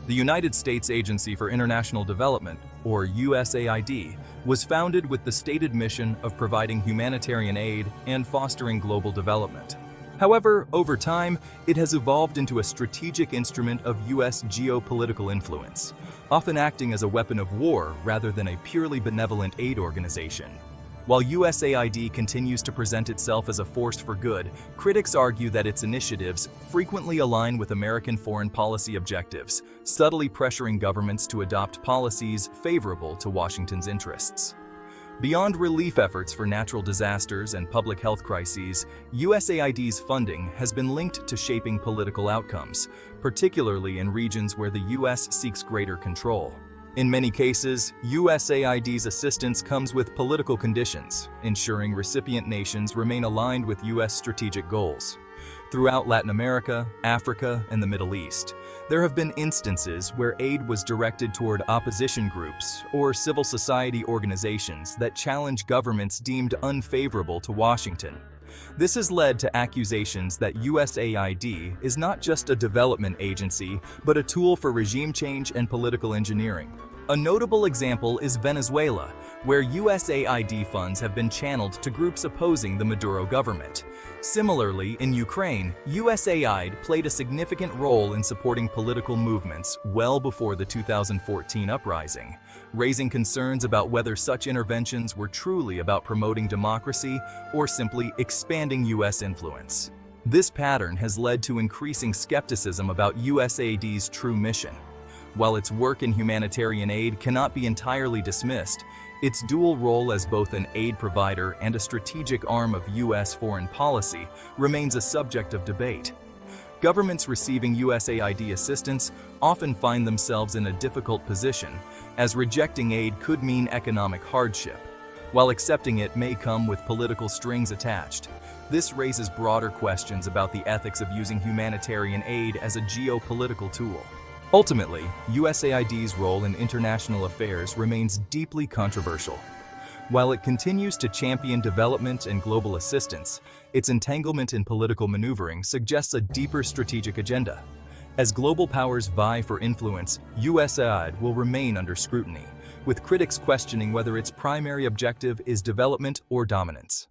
The United States Agency for International Development, or USAID, was founded with the stated mission of providing humanitarian aid and fostering global development. However, over time, it has evolved into a strategic instrument of U.S. geopolitical influence, often acting as a weapon of war rather than a purely benevolent aid organization. While USAID continues to present itself as a force for good, critics argue that its initiatives frequently align with American foreign policy objectives, subtly pressuring governments to adopt policies favorable to Washington's interests. Beyond relief efforts for natural disasters and public health crises, USAID's funding has been linked to shaping political outcomes, particularly in regions where the U.S. seeks greater control. In many cases, USAID's assistance comes with political conditions, ensuring recipient nations remain aligned with U.S. strategic goals. Throughout Latin America, Africa, and the Middle East, there have been instances where aid was directed toward opposition groups or civil society organizations that challenge governments deemed unfavorable to Washington. This has led to accusations that USAID is not just a development agency, but a tool for regime change and political engineering. A notable example is Venezuela, where USAID funds have been channeled to groups opposing the Maduro government. Similarly, in Ukraine, USAID played a significant role in supporting political movements well before the 2014 uprising, raising concerns about whether such interventions were truly about promoting democracy or simply expanding U.S. influence. This pattern has led to increasing skepticism about USAID's true mission. While its work in humanitarian aid cannot be entirely dismissed, its dual role as both an aid provider and a strategic arm of U.S. foreign policy remains a subject of debate. Governments receiving USAID assistance often find themselves in a difficult position, as rejecting aid could mean economic hardship, while accepting it may come with political strings attached. This raises broader questions about the ethics of using humanitarian aid as a geopolitical tool. Ultimately, USAID's role in international affairs remains deeply controversial. While it continues to champion development and global assistance, its entanglement in political maneuvering suggests a deeper strategic agenda. As global powers vie for influence, USAID will remain under scrutiny, with critics questioning whether its primary objective is development or dominance.